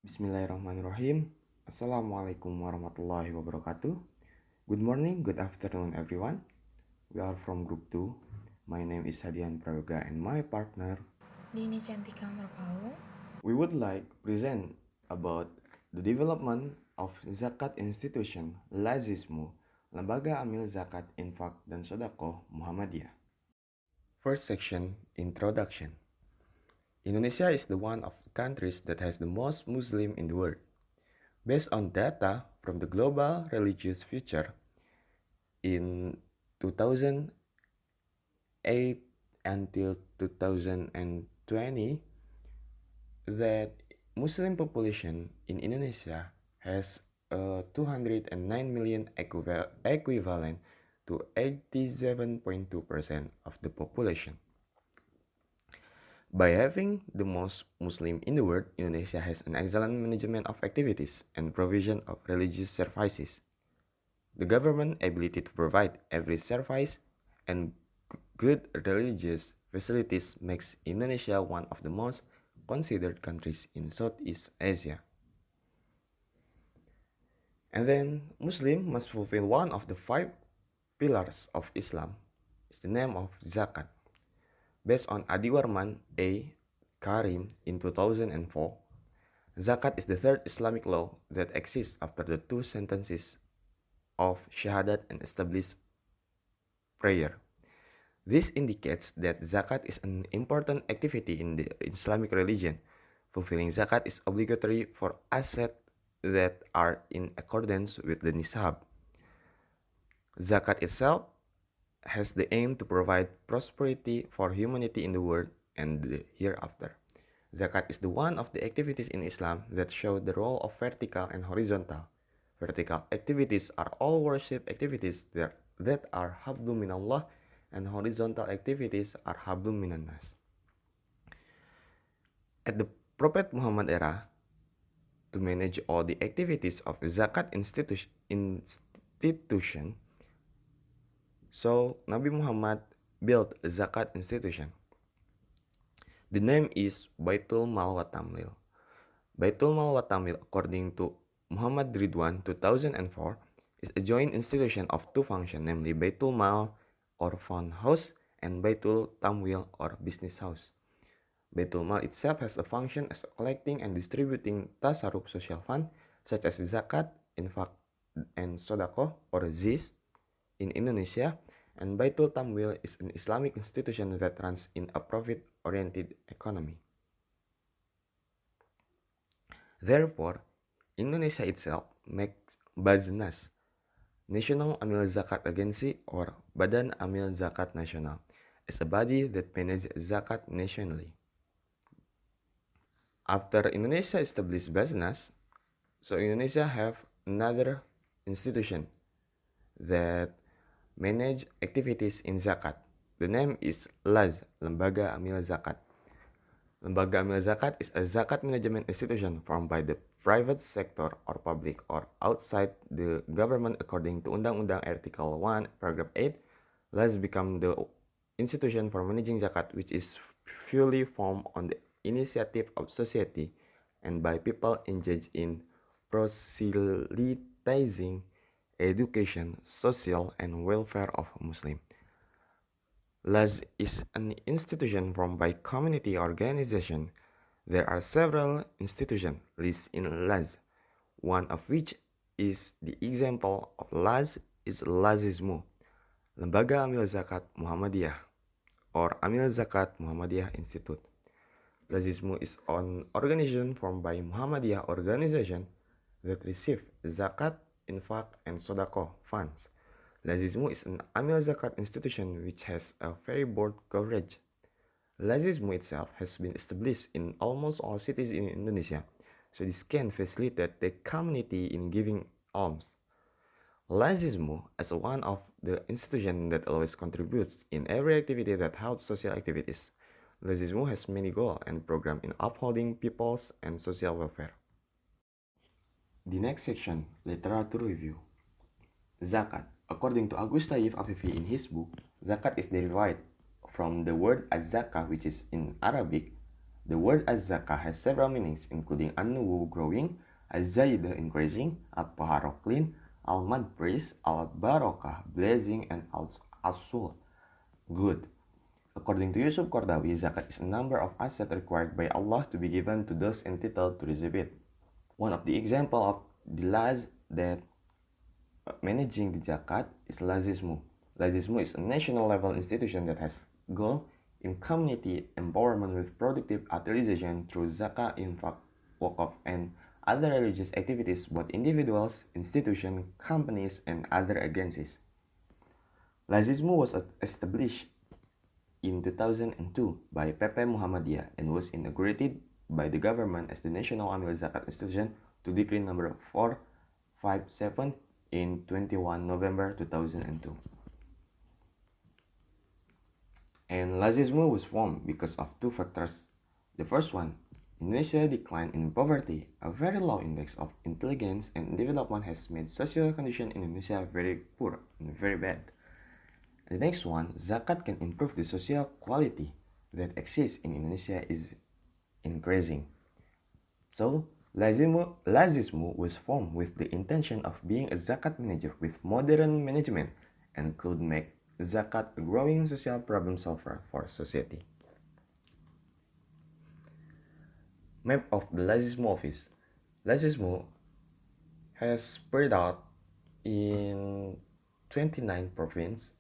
Bismillahirrahmanirrahim. Assalamualaikum warahmatullahi wabarakatuh. Good morning, good afternoon, everyone. We are from Group 2. My name is Hadiyan Prayoga and my partner. Dini Cantika Marpaung. We would like to present about the development of Zakat Institution LAZISMU, Lembaga Amil Zakat Infak dan Sodako Muhammadiyah. First section, Introduction. Indonesia is the one of the countries that has the most Muslim in the world. Based on data from the Global Religious Future in 2008 until 2020, that Muslim population in Indonesia has 209 million equivalent to 87.2% of the population. By having the most Muslim in the world, Indonesia has an excellent management of activities and provision of religious services. The government ability to provide every service and good religious facilities makes Indonesia one of the most considered countries in Southeast Asia. And then Muslim must fulfill one of the 5 pillars of Islam. It's the name of zakat. Based on Adi Warman A. Karim in 2004, zakat is the third Islamic law that exists after the 2 sentences of shahadat and established prayer. This indicates that zakat is an important activity in the Islamic religion. Fulfilling zakat is obligatory for assets that are in accordance with the nisab. Zakat itself has the aim to provide prosperity for humanity in the world and the hereafter. Zakat is the one of the activities in Islam that show the role of vertical and horizontal. Vertical activities are all worship activities that are hablum minallah, and horizontal activities are hablum minannas. At the Prophet Muhammad era, to manage all the activities of zakat institution, so Nabi Muhammad built a zakat institution. The name is Baitul Mal wa Tamlil. Baitul Mal wa Tamlil, according to Muhammad Ridwan 2004, is a joint institution of 2 functions, namely Baitul Mal or fund house and Baitul Tamwil or business house. Baitul Mal itself has a function as collecting and distributing tasarruf social fund such as zakat, infak, and sodako or ZIS in Indonesia, and Baitul Tamwil is an Islamic institution that runs in a profit-oriented economy. Therefore, Indonesia itself makes Baznas, National Amil Zakat Agency or Badan Amil Zakat Nasional, as a body that manages zakat nationally. After Indonesia established Baznas, so Indonesia have another institution that manage activities in zakat. The name is LAZ, Lembaga Amil Zakat. Lembaga Amil Zakat is a zakat management institution formed by the private sector or public or outside the government according to Undang-Undang Article 1, Paragraph 8. LAZ become the institution for managing zakat, which is fully formed on the initiative of society and by people engaged in proselytizing education, social, and welfare of Muslim. LAZ is an institution formed by community organization. There are several institutions listed in LAZ, one of which is the example of LAZ is LAZISMU, Lembaga Amil Zakat Muhammadiyah, or Amil Zakat Muhammadiyah Institute. LAZISMU is an organization formed by Muhammadiyah organization that receive zakat, infak, and sodako funds. LAZISMU is an Amil Zakat institution which has a very broad coverage. LAZISMU itself has been established in almost all cities in Indonesia, so this can facilitate the community in giving alms. LAZISMU is one of the institutions that always contributes in every activity that helps social activities. LAZISMU has many goals and programs in upholding people's and social welfare. The next section, literature review. Zakat. According to Agus Tayyib Afifi in his book, zakat is derived from the word az-zakah, which is in Arabic The word az-zakah has several meanings, including an-nuwu growing, az-zaidah increasing, at-tahara clean, al-mad praise, al-barakah blessing, and al-sul good. According to Yusuf Qardawi, zakat is a number of assets required by Allah to be given to those entitled to receive it. One of the examples of the laws that managing the zakat is LAZISMU. LAZISMU is a national level institution that has goal in community empowerment with productive utilization through zakat, infaq, wakaf, and other religious activities by individuals, institutions, companies, and other agencies. LAZISMU was established in 2002 by PP Muhammadiyah and was inaugurated by the government as the National Amil Zakat Institution to Decree number 457 in 21 November 2002. And LAZISMU was formed because of two factors. The first one, Indonesia decline in poverty. A very low index of intelligence and development has made social condition in Indonesia very poor and very bad. The next one, zakat can improve the social quality that exists in Indonesia is increasing. So, LAZISMU was formed with the intention of being a zakat manager with modern management and could make zakat a growing social problem solver for society. Map of the LAZISMU office. LAZISMU has spread out in 29 provinces,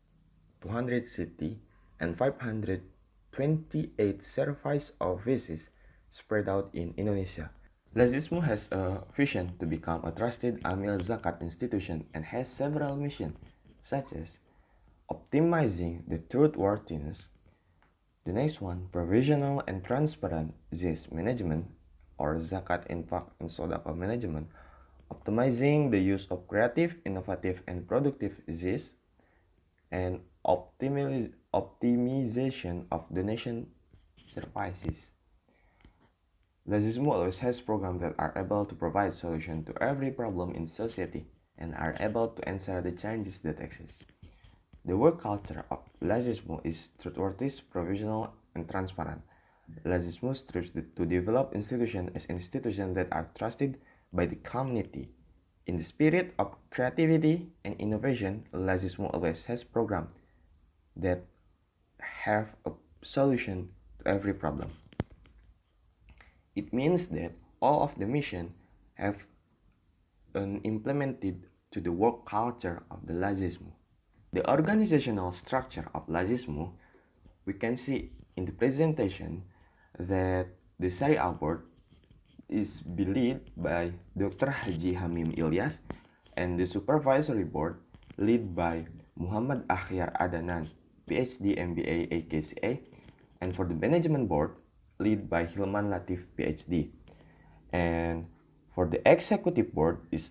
200 cities, and 528 service offices spread out in Indonesia. LAZISMU has a vision to become a trusted Amil Zakat institution and has several missions, such as optimizing the truthworthiness. The next one, provisional and transparent ZIS management or Zakat Infaq and Sodaqah management, optimizing the use of creative, innovative, and productive ZIS, and optimization of donation services. LAZISMU always has programs that are able to provide solutions to every problem in society and are able to answer the challenges that exist. The work culture of LAZISMU is trustworthy, provisional, and transparent. LAZISMU strives to develop institutions as institutions that are trusted by the community. In the spirit of creativity and innovation, LAZISMU always has programs that have a solution to every problem. It means that all of the mission have implemented to the work culture of the LAZISMU. The organizational structure of LAZISMU, we can see in the presentation that the Syariah Board is led by Dr. Haji Hamim Ilyas and the Supervisory Board led by Muhammad Akhyar Adanan, PhD MBA AKCA, and for the Management Board led by Hilman Latif, PhD. And for the Executive Board is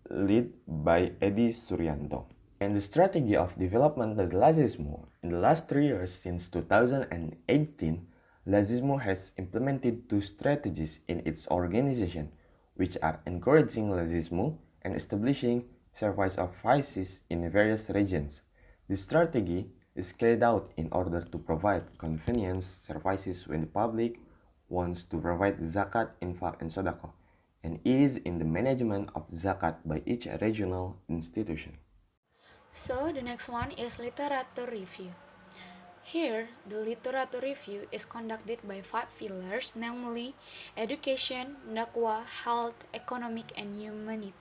led by Edi Suryanto. And the strategy of development of LAZISMU in the last 3 years since 2018, LAZISMU has implemented two strategies in its organization, which are encouraging LAZISMU and establishing service offices in various regions. This strategy is carried out in order to provide convenience services when the public wants to provide zakat, infaq, and sodaqah, and is in the management of zakat by each regional institution. So the next one is literature review. Here, the literature review is conducted by 5 pillars, namely education, dakwah, health, economic, and humanity.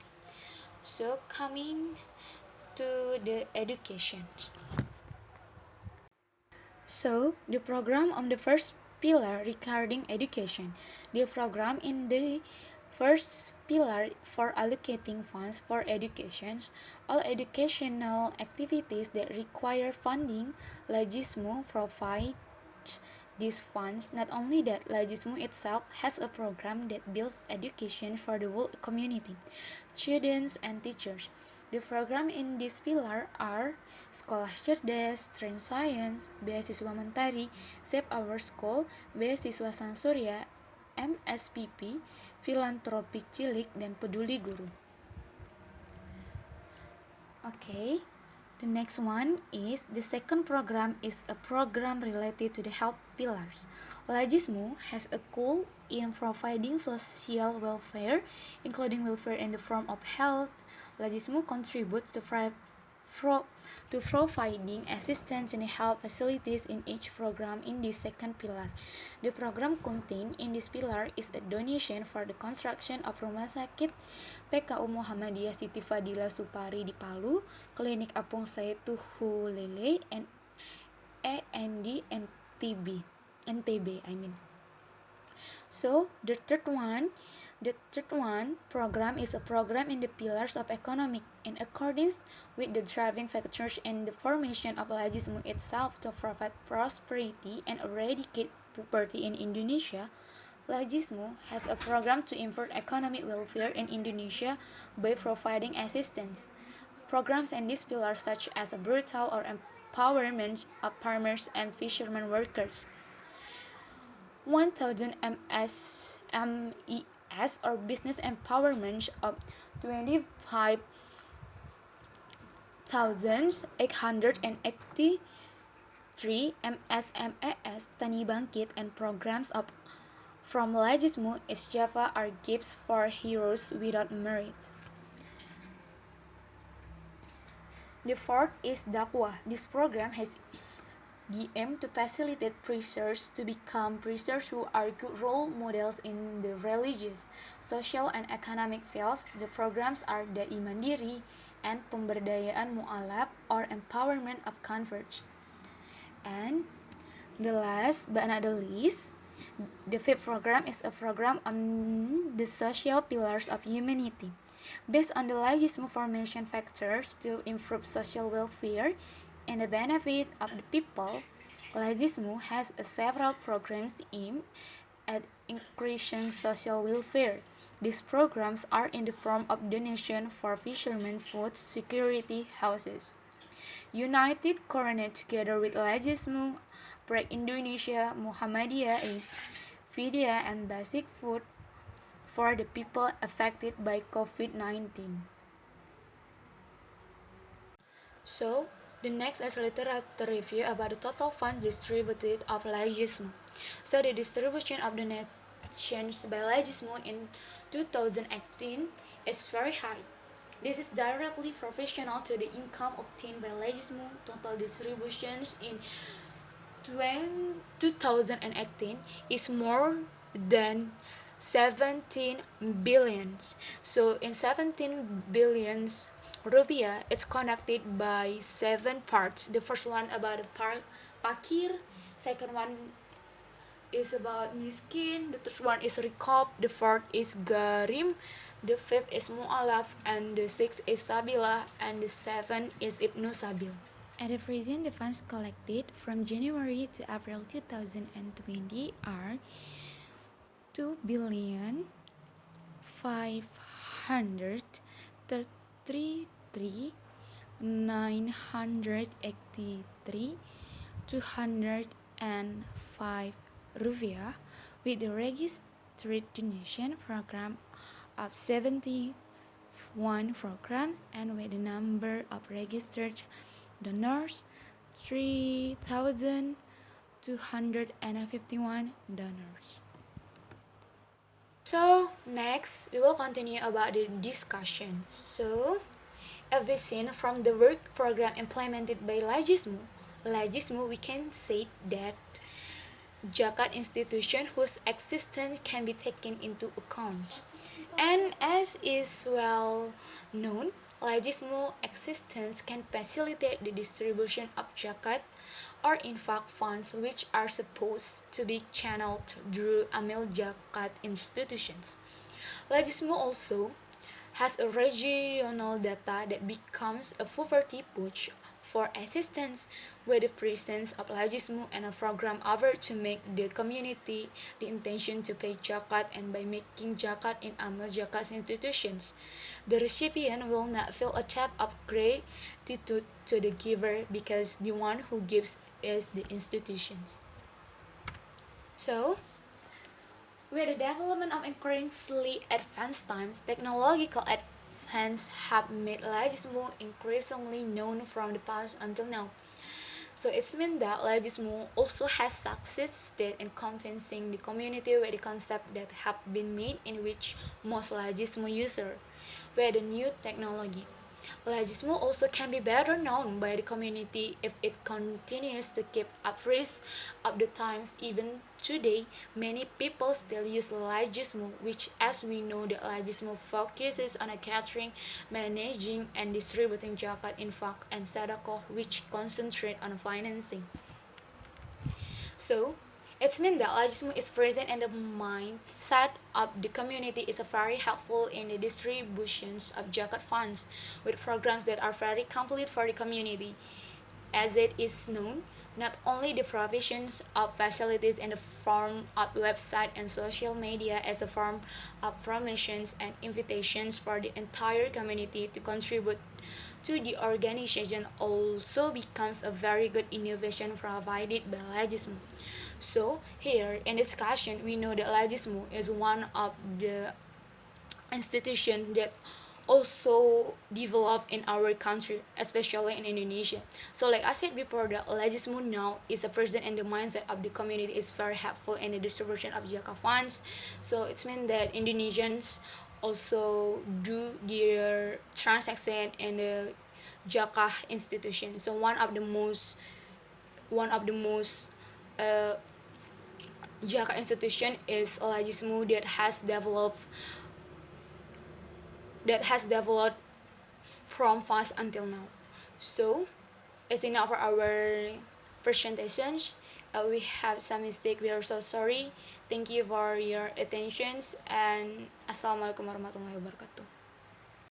So coming to the education. So, the program on the first pillar regarding education. The program in the first pillar for allocating funds for education. All educational activities that require funding, LAZISMU provides these funds. Not only that, LAZISMU itself has a program that builds education for the whole community, students and teachers. The program in this pillar are Sekolah Cerdas, Train Science, Beasiswa Mentari, Save Our School, Beasiswa Sang Surya, MSPP, Filantropi Cilik, dan Peduli Guru. Okay, The next one is the second program is a program related to the health pillars. LAZISMU has a goal in providing social welfare, including welfare in the form of health. LAZISMU contributes to providing assistance in health facilities in each program in this second pillar. The program contained in this pillar is a donation for the construction of Rumah Sakit PKU Muhammadiyah Siti Fadila Supari di Palu, Klinik Apung Sayetu Hulele, and AND NTB. So the third one program is a program in the pillars of economic in accordance with the driving factors in the formation of LAZISMU itself to provide prosperity and eradicate poverty in Indonesia. LAZISMU has a program to improve economic welfare in Indonesia by providing assistance. Programs in these pillars such as a brutal or empowerment of farmers and fishermen workers. 1000 MES or business empowerment of 25,883 MSMES Tani Bangkit and programs from LAZISMU is Java are gifts for heroes without merit. The fourth is Dakwah. This program has the aim to facilitate preachers to become preachers who are good role models in the religious, social, and economic fields. The programs are Dai Mandiri and Pemberdayaan Mu'alaf or Empowerment of Converts. And the last but not the least, the fifth program is a program on the social pillars of humanity. Based on the LAZISMU formation factors to improve social welfare and the benefit of the people, LAZISMU has several programs aimed at increasing social welfare. These programs are in the form of donation for fishermen food security houses. United coordinate together with LAZISMU, Break Indonesia, Muhammadiyah Aid, Vidya, and Basic Food for the people affected by COVID-19. So, the next is literature review about the total funds distributed of LAZISMU. So, the distribution of donations by LAZISMU in 2018 is very high. This is directly proportional to the income obtained by LAZISMU. Total distributions in 2018 is more than 17 billion. So in 17 billions rupiah, it's conducted by 7 parts. The first one about the pakir, second one is about miskin, the third one is rikop, the fourth is garim, the fifth is mu'alaf, and the sixth is sabila, and the seventh is ibnu sabil. At the present, the funds collected from January to April 2020 are 2,533,983,205 rupiah, with the registered donation program of 71 programs and with the number of registered donors 3,251 donors. So next we will continue about the discussion. So as we seen from the work program implemented by LAZISMU, we can say that Zakat institution whose existence can be taken into account. And as is well known, LAZISMU existence can facilitate the distribution of zakat or infaq funds which are supposed to be channeled through amil zakat institutions. LAZISMU also has a regional data that becomes a poverty push for assistance with the presence of LAZISMU and a program offered to make the community the intention to pay zakat, and by making zakat in amil zakat institutions, the recipient will not feel a tap of gratitude to the giver because the one who gives is the institutions. So, with the development of increasingly advanced times, technological hence have made LAZISMU increasingly known from the past until now. So it's meant that LAZISMU also has succeeded in convincing the community with the concept that have been made in which most LAZISMU users were the new technology. LAZISMU also can be better known by the community if it continues to keep abreast of the times. Even today, many people still use LAZISMU, which, as we know, the LAZISMU focuses on catering, managing, and distributing zakat, infak, and sadaqah, which concentrate on financing. So, it means that LAZISMU is present in the mindset of the community is very helpful in the distributions of zakat funds with programs that are very complete for the community. As it is known, not only the provisions of facilities in the form of website and social media as a form of promotions and invitations for the entire community to contribute to the organization also becomes a very good innovation provided by LAZISMU. So here in discussion, we know that LAZISMU is one of the institutions that also developed in our country, especially in Indonesia. So like I said before, the LAZISMU now is a present in the mindset of the community is very helpful in the distribution of zakat funds. So it means that Indonesians also do their transaction in the zakat institution. So one of the most uh, zakat institution is LAZISMU that has developed from past until now. So it's enough for our presentations. We have some mistake. We are so sorry. Thank you for your attentions and assalamualaikum warahmatullahi wabarakatuh.